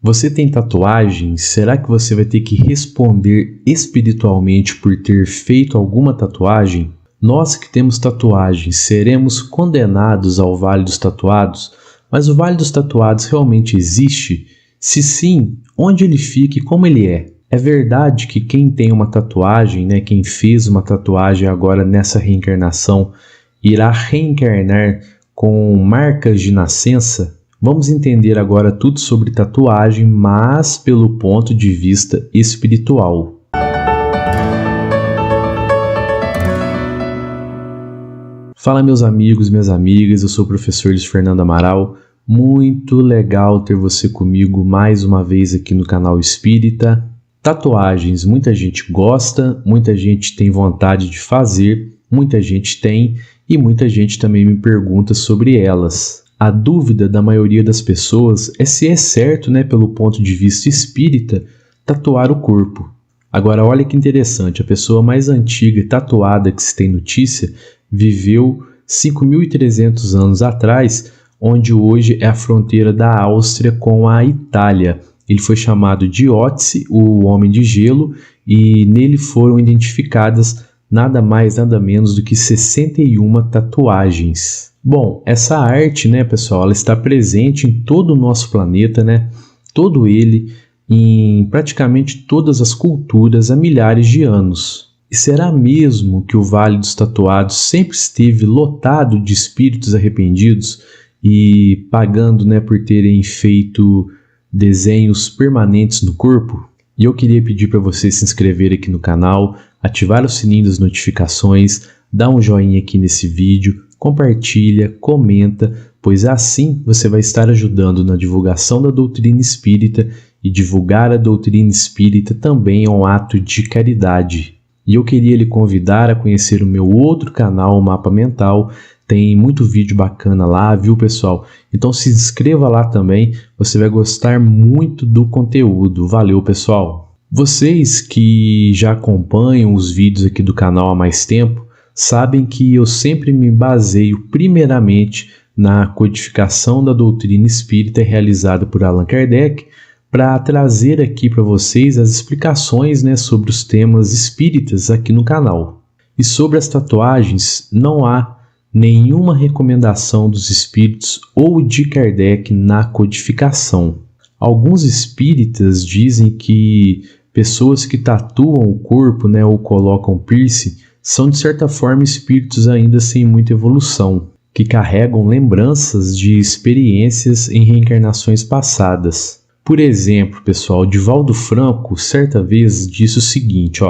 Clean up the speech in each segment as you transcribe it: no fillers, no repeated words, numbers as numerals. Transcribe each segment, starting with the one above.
Você tem tatuagens? Será que você vai ter que responder espiritualmente por ter feito alguma tatuagem? Nós que temos tatuagens, seremos condenados ao Vale dos Tatuados? Mas o Vale dos Tatuados realmente existe? Se sim, onde ele fica e como ele é? É verdade que quem tem uma tatuagem, quem fez uma tatuagem agora nessa reencarnação, irá reencarnar com marcas de nascença? Vamos entender agora tudo sobre tatuagem, mas pelo ponto de vista espiritual. Fala meus amigos, minhas amigas, eu sou o professor Luiz Fernando Amaral. Muito legal ter você comigo mais uma vez aqui no canal Espírita. Tatuagens, muita gente gosta, muita gente tem vontade de fazer, muita gente tem e muita gente também me pergunta sobre elas. A dúvida da maioria das pessoas é se é certo, pelo ponto de vista espírita, tatuar o corpo. Agora, olha que interessante, a pessoa mais antiga e tatuada que se tem notícia viveu 5.300 anos atrás, onde hoje é a fronteira da Áustria com a Itália. Ele foi chamado de Ötzi, o Homem de Gelo, e nele foram identificadas nada mais, nada menos do que 61 tatuagens. Bom, essa arte, pessoal, ela está presente em todo o nosso planeta, todo ele, em praticamente todas as culturas há milhares de anos. E será mesmo que o Vale dos Tatuados sempre esteve lotado de espíritos arrependidos e pagando, por terem feito desenhos permanentes no corpo? E eu queria pedir para você se inscrever aqui no canal, ativar o sininho das notificações, dar um joinha aqui nesse vídeo, compartilha, comenta, pois assim você vai estar ajudando na divulgação da doutrina espírita, e divulgar a doutrina espírita também é um ato de caridade. E eu queria lhe convidar a conhecer o meu outro canal, o Mapa Mental. Tem muito vídeo bacana lá, viu, pessoal? Então se inscreva lá também, você vai gostar muito do conteúdo. Valeu, pessoal! Vocês que já acompanham os vídeos aqui do canal há mais tempo, sabem que eu sempre me baseio primeiramente na codificação da doutrina espírita realizada por Allan Kardec, para trazer aqui para vocês as explicações sobre os temas espíritas aqui no canal. E sobre as tatuagens, não há nenhuma recomendação dos espíritos ou de Kardec na codificação. Alguns espíritas dizem que pessoas que tatuam o corpo ou colocam piercing são de certa forma espíritos ainda sem muita evolução, que carregam lembranças de experiências em reencarnações passadas. Por exemplo, pessoal, Divaldo Franco certa vez disse o seguinte,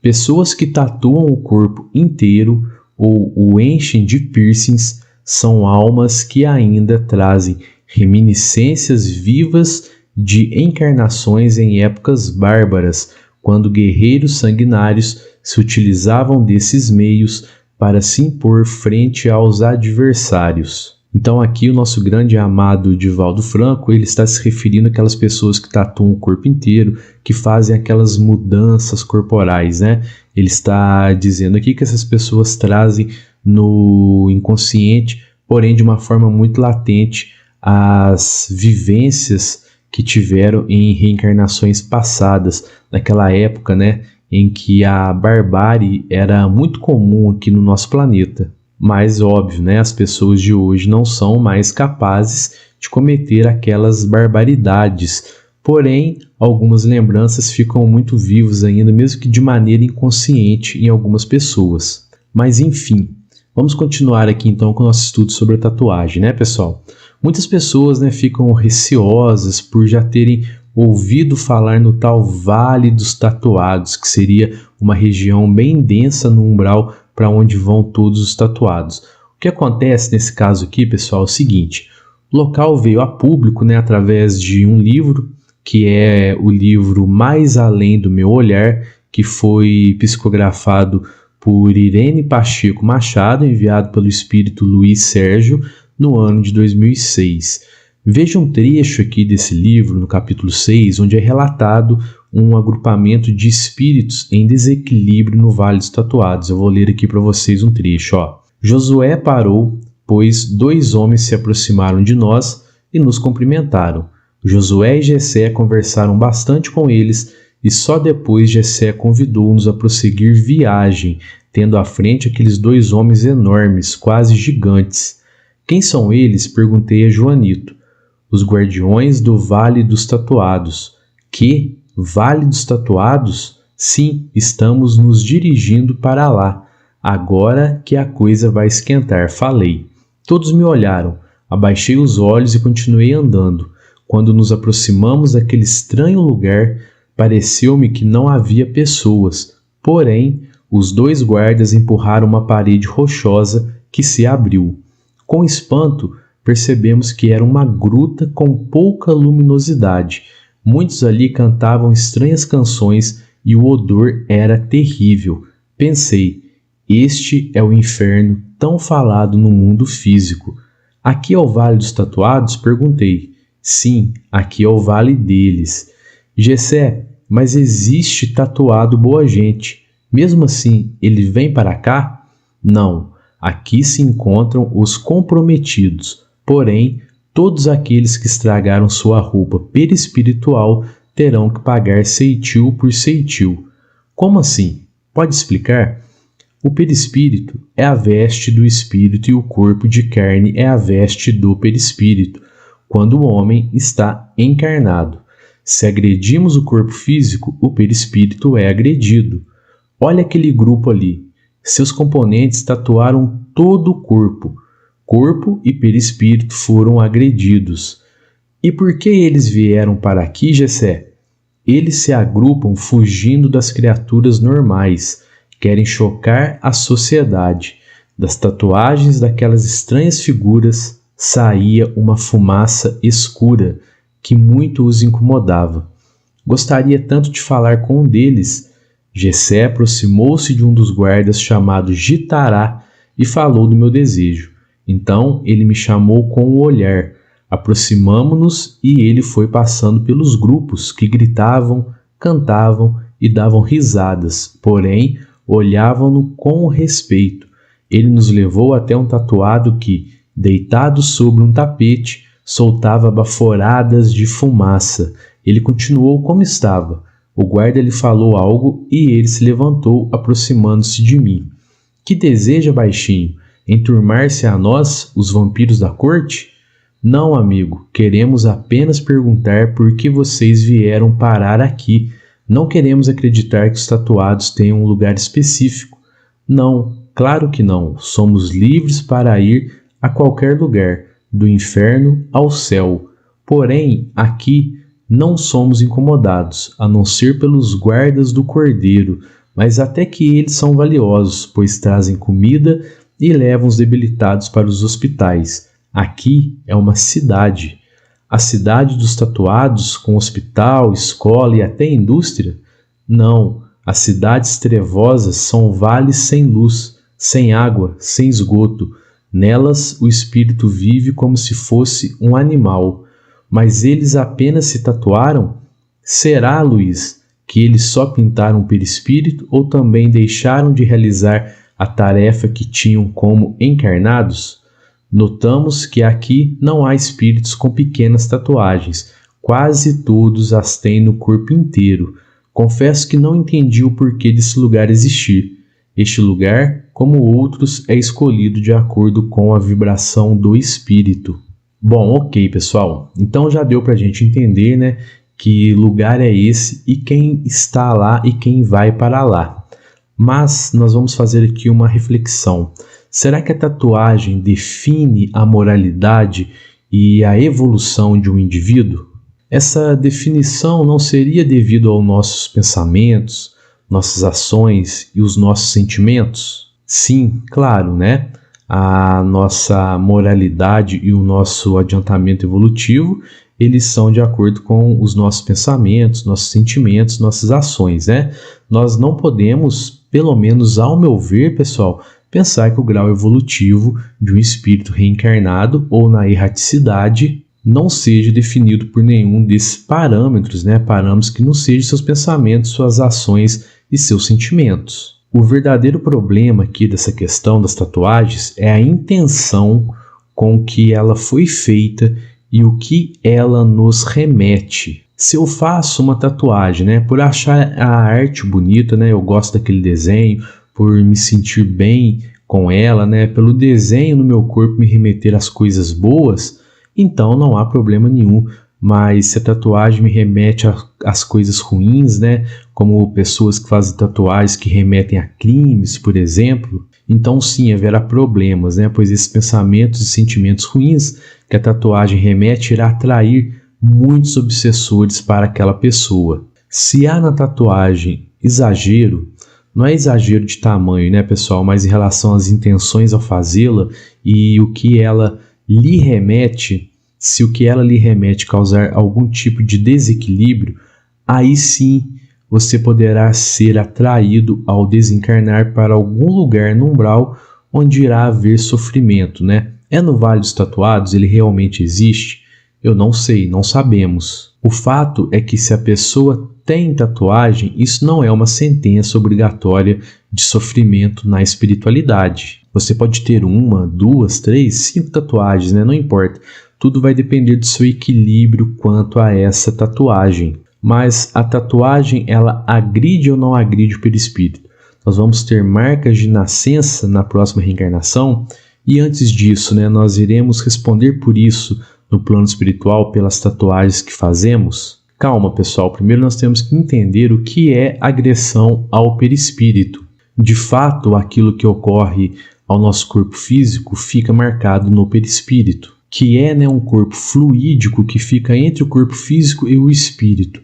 pessoas que tatuam o corpo inteiro ou o enchem de piercings são almas que ainda trazem reminiscências vivas de encarnações em épocas bárbaras, quando guerreiros sanguinários se utilizavam desses meios para se impor frente aos adversários. Então aqui o nosso grande amado Divaldo Franco, ele está se referindo àquelas pessoas que tatuam o corpo inteiro, que fazem aquelas mudanças corporais, Ele está dizendo aqui que essas pessoas trazem no inconsciente, porém de uma forma muito latente, as vivências que tiveram em reencarnações passadas, naquela época, em que a barbárie era muito comum aqui no nosso planeta. Mas, óbvio, as pessoas de hoje não são mais capazes de cometer aquelas barbaridades. Porém, algumas lembranças ficam muito vivas ainda, mesmo que de maneira inconsciente em algumas pessoas. Mas, enfim, vamos continuar aqui então com o nosso estudo sobre a tatuagem, pessoal? Muitas pessoas ficam receosas por já terem ouvido falar no tal Vale dos Tatuados, que seria uma região bem densa no umbral para onde vão todos os tatuados. O que acontece nesse caso aqui, pessoal, é o seguinte: o local veio a público através de um livro, que é o livro Mais Além do Meu Olhar, que foi psicografado por Irene Pacheco Machado, enviado pelo espírito Luiz Sérgio, no ano de 2006. Veja um trecho aqui desse livro, no capítulo 6, onde é relatado um agrupamento de espíritos em desequilíbrio no Vale dos Tatuados. Eu vou ler aqui para vocês um trecho. Josué parou, pois 2 homens se aproximaram de nós e nos cumprimentaram. Josué e Jessé conversaram bastante com eles e só depois Jessé convidou-nos a prosseguir viagem, tendo à frente aqueles 2 homens enormes, quase gigantes. Quem são eles? Perguntei a Joanito. Os guardiões do Vale dos Tatuados. Que? Vale dos Tatuados? Sim, estamos nos dirigindo para lá. Agora que a coisa vai esquentar, falei. Todos me olharam. Abaixei os olhos e continuei andando. Quando nos aproximamos daquele estranho lugar, pareceu-me que não havia pessoas. Porém, os 2 guardas empurraram uma parede rochosa que se abriu. Com espanto, percebemos que era uma gruta com pouca luminosidade. Muitos ali cantavam estranhas canções e o odor era terrível. Pensei, este é o inferno tão falado no mundo físico. Aqui é o Vale dos Tatuados? Perguntei. Sim, aqui é o vale deles. Jessé, mas existe tatuado boa gente. Mesmo assim, ele vem para cá? Não, aqui se encontram os comprometidos. Porém, todos aqueles que estragaram sua roupa perispiritual terão que pagar ceitil por ceitil. Como assim? Pode explicar? O perispírito é a veste do espírito e o corpo de carne é a veste do perispírito, quando o homem está encarnado. Se agredimos o corpo físico, o perispírito é agredido. Olha aquele grupo ali. Seus componentes tatuaram todo o corpo. Corpo e perispírito foram agredidos. E por que eles vieram para aqui, Jessé? Eles se agrupam fugindo das criaturas normais. Querem chocar a sociedade. Das tatuagens daquelas estranhas figuras saía uma fumaça escura que muito os incomodava. Gostaria tanto de falar com um deles. Jessé aproximou-se de um dos guardas chamado Gitará e falou do meu desejo. Então ele me chamou com o olhar. Aproximamo-nos e ele foi passando pelos grupos que gritavam, cantavam e davam risadas, porém olhavam-no com respeito. Ele nos levou até um tatuado que, deitado sobre um tapete, soltava baforadas de fumaça. Ele continuou como estava. O guarda lhe falou algo e ele se levantou, aproximando-se de mim. Que deseja, baixinho? Enturmar-se a nós, os vampiros da corte? Não, amigo, queremos apenas perguntar por que vocês vieram parar aqui. Não queremos acreditar que os tatuados tenham um lugar específico. Não, claro que não. Somos livres para ir a qualquer lugar, do inferno ao céu. Porém, aqui não somos incomodados, a não ser pelos guardas do cordeiro, mas até que eles são valiosos, pois trazem comida e levam os debilitados para os hospitais. Aqui é uma cidade. A cidade dos tatuados, com hospital, escola e até indústria? Não, as cidades trevosas são vales sem luz, sem água, sem esgoto. Nelas o espírito vive como se fosse um animal. Mas eles apenas se tatuaram? Será, Luiz, que eles só pintaram o perispírito ou também deixaram de realizar a tarefa que tinham como encarnados? Notamos que aqui não há espíritos com pequenas tatuagens. Quase todos as têm no corpo inteiro. Confesso que não entendi o porquê desse lugar existir. Este lugar, como outros, é escolhido de acordo com a vibração do espírito. Bom, ok, pessoal. Então já deu para a gente entender, né, que lugar é esse e quem está lá e quem vai para lá. Mas nós vamos fazer aqui uma reflexão. Será que a tatuagem define a moralidade e a evolução de um indivíduo? Essa definição não seria devido aos nossos pensamentos, nossas ações e os nossos sentimentos? Sim, claro, né? A nossa moralidade e o nosso adiantamento evolutivo, eles são de acordo com os nossos pensamentos, nossos sentimentos, nossas ações, né? Nós não podemos, pelo menos ao meu ver, pessoal, pensar que o grau evolutivo de um espírito reencarnado ou na erraticidade não seja definido por nenhum desses parâmetros, né? Parâmetros que não sejam seus pensamentos, suas ações e seus sentimentos. O verdadeiro problema aqui dessa questão das tatuagens é a intenção com que ela foi feita e o que ela nos remete. Se eu faço uma tatuagem, né, por achar a arte bonita, né, eu gosto daquele desenho, por me sentir bem com ela, né, pelo desenho no meu corpo me remeter às coisas boas, então não há problema nenhum. Mas se a tatuagem me remete às coisas ruins, né, como pessoas que fazem tatuagens que remetem a crimes, por exemplo, então sim, haverá problemas, né, pois esses pensamentos e sentimentos ruins que a tatuagem remete irá atrair muitos obsessores para aquela pessoa. Se há na tatuagem exagero, não é exagero de tamanho, né, pessoal, mas em relação às intenções ao fazê-la e o que ela lhe remete. Se o que ela lhe remete causar algum tipo de desequilíbrio, aí sim você poderá ser atraído ao desencarnar para algum lugar no umbral onde irá haver sofrimento, né? É no Vale dos Tatuados? Ele realmente existe? Eu não sei, não sabemos. O fato é que se a pessoa tem tatuagem, isso não é uma sentença obrigatória de sofrimento na espiritualidade. Você pode ter 1, 2, 3, 5 tatuagens, né? Não importa. Tudo vai depender do seu equilíbrio quanto a essa tatuagem. Mas a tatuagem, ela agride ou não agride o perispírito? Nós vamos ter marcas de nascença na próxima reencarnação e antes disso, né, nós iremos responder por isso no plano espiritual pelas tatuagens que fazemos? Calma, pessoal. Primeiro nós temos que entender o que é agressão ao perispírito. De fato, aquilo que ocorre ao nosso corpo físico fica marcado no perispírito, que é, né, um corpo fluídico que fica entre o corpo físico e o espírito.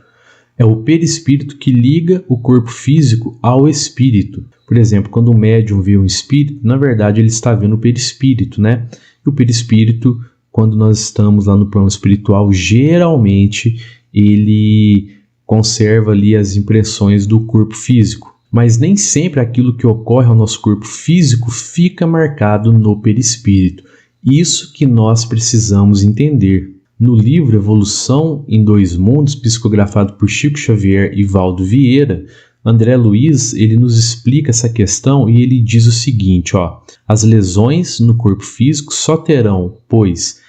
É o perispírito que liga o corpo físico ao espírito. Por exemplo, quando o médium vê um espírito, na verdade ele está vendo o perispírito, né? E o perispírito, quando nós estamos lá no plano espiritual, geralmente ele conserva ali as impressões do corpo físico. Mas nem sempre aquilo que ocorre ao nosso corpo físico fica marcado no perispírito. Isso que nós precisamos entender. No livro Evolução em Dois Mundos, psicografado por Chico Xavier e Valdo Vieira, André Luiz ele nos explica essa questão e ele diz o seguinte, ó: as lesões no corpo físico só terão, pois,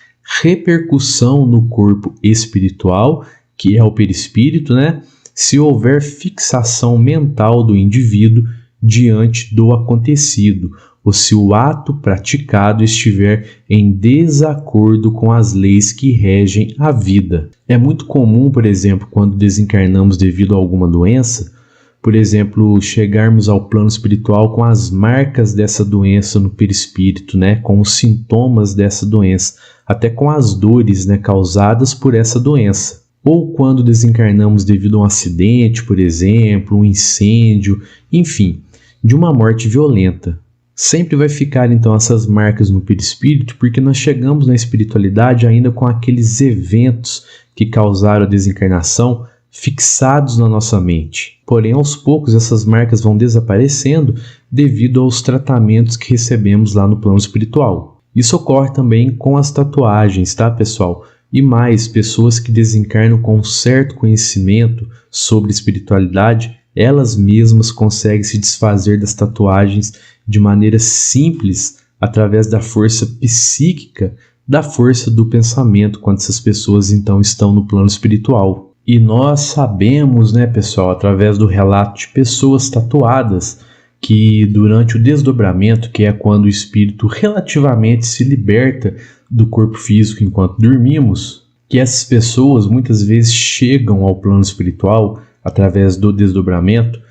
repercussão no corpo espiritual, que é o perispírito, né? Se houver fixação mental do indivíduo diante do acontecido, ou se o ato praticado estiver em desacordo com as leis que regem a vida. É muito comum, por exemplo, quando desencarnamos devido a alguma doença, por exemplo, chegarmos ao plano espiritual com as marcas dessa doença no perispírito, né, com os sintomas dessa doença, até com as dores, né, causadas por essa doença. Ou quando desencarnamos devido a um acidente, por exemplo, um incêndio, enfim, de uma morte violenta. Sempre vai ficar então essas marcas no perispírito porque nós chegamos na espiritualidade ainda com aqueles eventos que causaram a desencarnação fixados na nossa mente. Porém, aos poucos essas marcas vão desaparecendo devido aos tratamentos que recebemos lá no plano espiritual. Isso ocorre também com as tatuagens, tá, pessoal? E mais, pessoas que desencarnam com um certo conhecimento sobre espiritualidade, elas mesmas conseguem se desfazer das tatuagens de maneira simples através da força psíquica, da força do pensamento, quando essas pessoas então estão no plano espiritual. E nós sabemos, né, pessoal, através do relato de pessoas tatuadas, que durante o desdobramento, que é quando o espírito relativamente se liberta do corpo físico enquanto dormimos, que essas pessoas muitas vezes chegam ao plano espiritual através do desdobramento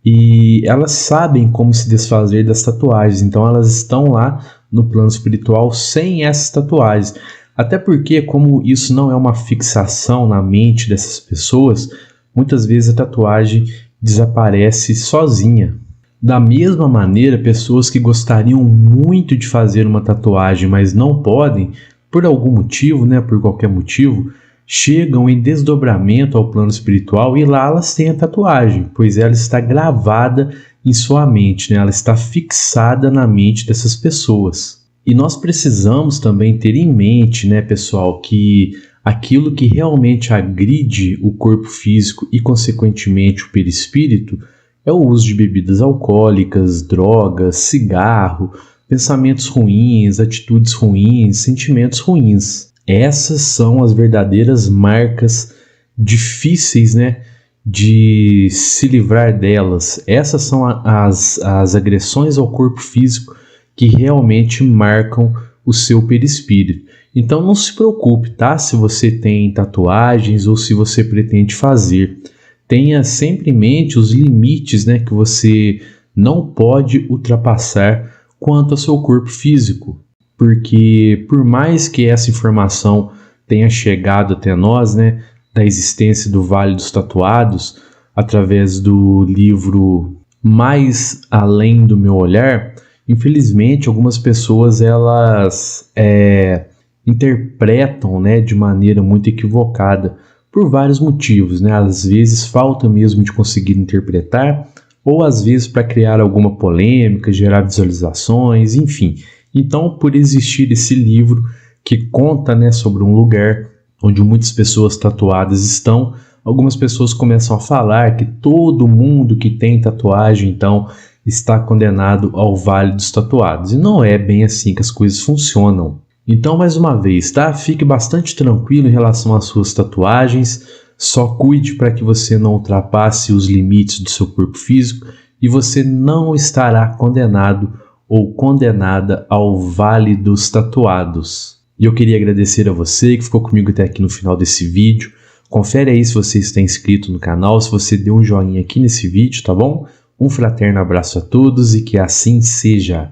e elas sabem como se desfazer das tatuagens, então elas estão lá no plano espiritual sem essas tatuagens. Até porque, como isso não é uma fixação na mente dessas pessoas, muitas vezes a tatuagem desaparece sozinha. Da mesma maneira, pessoas que gostariam muito de fazer uma tatuagem, mas não podem, por algum motivo, né, por qualquer motivo, chegam em desdobramento ao plano espiritual e lá elas têm a tatuagem, pois ela está gravada em sua mente, né? Ela está fixada na mente dessas pessoas. E nós precisamos também ter em mente, né, pessoal, que aquilo que realmente agride o corpo físico e, consequentemente, o perispírito é o uso de bebidas alcoólicas, drogas, cigarro, pensamentos ruins, atitudes ruins, sentimentos ruins. Essas são as verdadeiras marcas difíceis, né, de se livrar delas. Essas são as agressões ao corpo físico que realmente marcam o seu perispírito. Então não se preocupe, tá? Se você tem tatuagens ou se você pretende fazer. Tenha sempre em mente os limites, né, que você não pode ultrapassar quanto ao seu corpo físico. Porque por mais que essa informação tenha chegado até nós, né, da existência do Vale dos Tatuados, através do livro Mais Além do Meu Olhar, infelizmente algumas pessoas elas interpretam, né, de maneira muito equivocada, por vários motivos, né? Às vezes falta mesmo de conseguir interpretar, ou às vezes para criar alguma polêmica, gerar visualizações, enfim. Então, por existir esse livro que conta, né, sobre um lugar onde muitas pessoas tatuadas estão, algumas pessoas começam a falar que todo mundo que tem tatuagem, então, está condenado ao Vale dos Tatuados. E não é bem assim que as coisas funcionam. Então, mais uma vez, tá? Fique bastante tranquilo em relação às suas tatuagens. Só cuide para que você não ultrapasse os limites do seu corpo físico e você não estará condenado ou condenada ao Vale dos Tatuados. E eu queria agradecer a você que ficou comigo até aqui no final desse vídeo. Confere aí se você está inscrito no canal, se você deu um joinha aqui nesse vídeo, tá bom? Um fraterno abraço a todos e que assim seja.